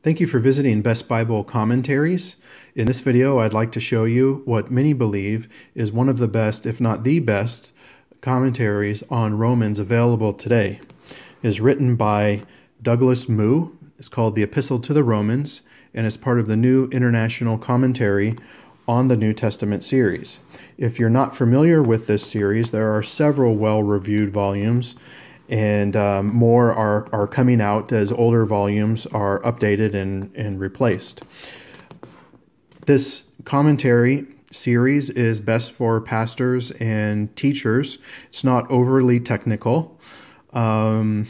Thank you for visiting Best Bible Commentaries. In this video, I'd like to show you what many believe is one of the best, if not the best, commentaries on Romans available today. It is written by Douglas Moo. It's called the Epistle to the Romans, and it's part of the New International Commentary on the New Testament series. If you're not familiar with this series, there are several well-reviewed volumes, and more are coming out as older volumes are updated and replaced. This commentary series is best for pastors and teachers. It's not overly technical. It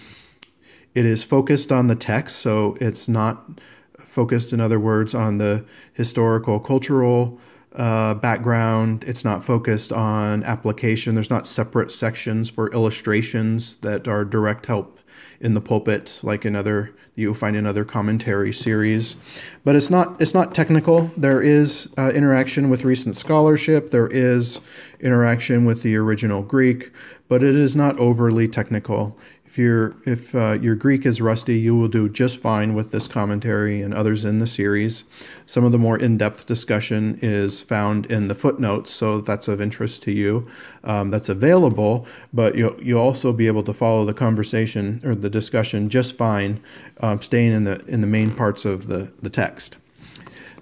is focused on the text, so it's not focused, in other words, on the historical, cultural background. It's not focused on application. There's not separate sections for illustrations that are direct help in the pulpit, like you'll find in other commentary series. But it's not technical. There is interaction with recent scholarship. There is interaction with the original Greek, but it is not overly technical. If your Greek is rusty, you will do just fine with this commentary and others in the series. Some of the more in-depth discussion is found in the footnotes, so that's of interest to you. That's available, but you'll also be able to follow the conversation or the discussion just fine, staying in the main parts of the text.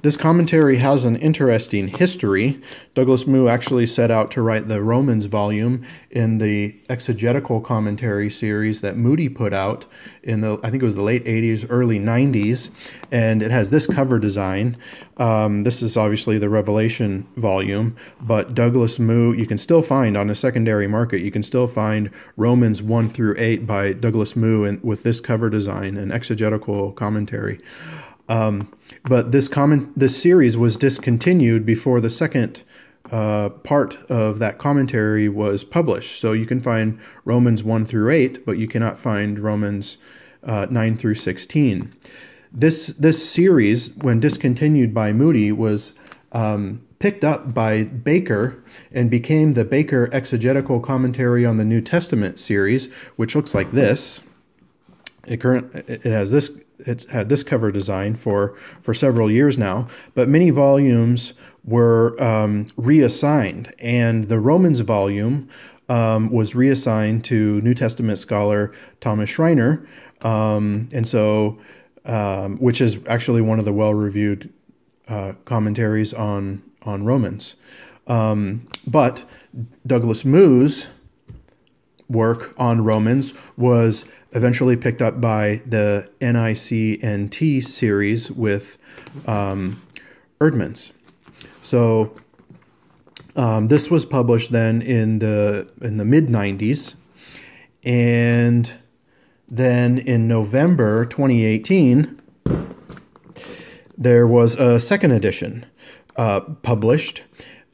This commentary has an interesting history. Douglas Moo actually set out to write the Romans volume in the exegetical commentary series that Moody put out in I think it was the late 80s, early 90s, and it has this cover design. This is obviously the Revelation volume, but Douglas Moo, you can still find on a secondary market, you can still find Romans 1 through 8 by Douglas Moo with this cover design and exegetical commentary. But this series was discontinued before the second part of that commentary was published. So you can find Romans 1 through 8, but you cannot find Romans 9 through 16. This series, when discontinued by Moody, was picked up by Baker and became the Baker Exegetical Commentary on the New Testament series, which looks like this. It's had this cover design for several years now, but many volumes were reassigned, and the Romans volume was reassigned to New Testament scholar Thomas Schreiner, and so which is actually one of the well-reviewed commentaries on Romans. But Douglas Moo's work on Romans was eventually picked up by the NICNT series with Erdman's. So this was published then in the mid-90s, and then in November 2018 there was a second edition published.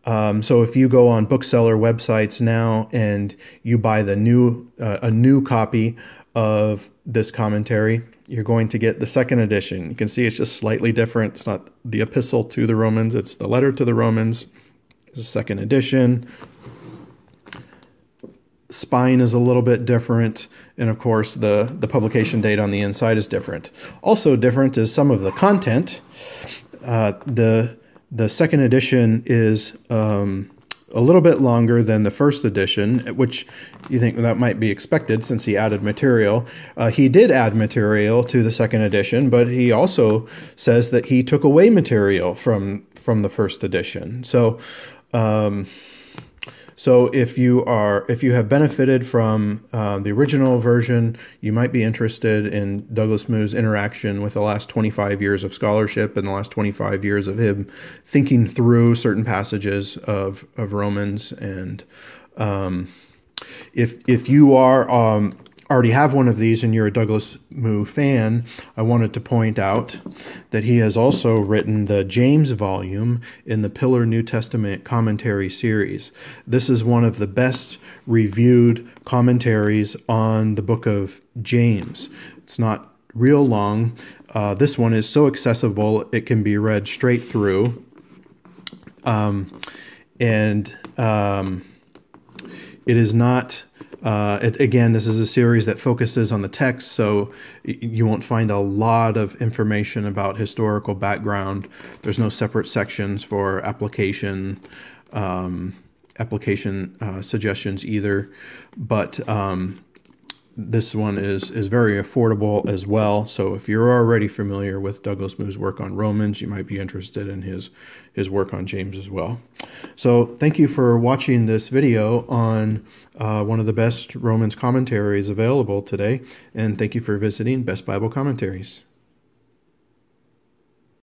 So if you go on bookseller websites now and you buy a new copy of this commentary, you're going to get the second edition. You can see it's just slightly different. It's not the epistle to the Romans, it's the letter to the Romans. It's the second edition. Spine is a little bit different, and of course the publication date on the inside is different. Also different is some of the content. The second edition is a little bit longer than the first edition, which you think that might be expected since he added material. He did add material to the second edition, but he also says that he took away material from the first edition. So if you have benefited from the original version, you might be interested in Douglas Moo's interaction with the last 25 years of scholarship and the last 25 years of him thinking through certain passages of Romans. And if you are already have one of these and you're a Douglas Moo fan, I wanted to point out that he has also written the James volume in the Pillar New Testament Commentary series. This is one of the best reviewed commentaries on the book of James. It's not real long. This one is so accessible it can be read straight through. It is not Again, this is a series that focuses on the text, so you won't find a lot of information about historical background. There's no separate sections for application suggestions either, but this one is very affordable as well. So if you're already familiar with Douglas Moo's work on Romans, you might be interested in his work on James as well. So thank you for watching this video on one of the best Romans commentaries available today, and thank you for visiting Best Bible Commentaries.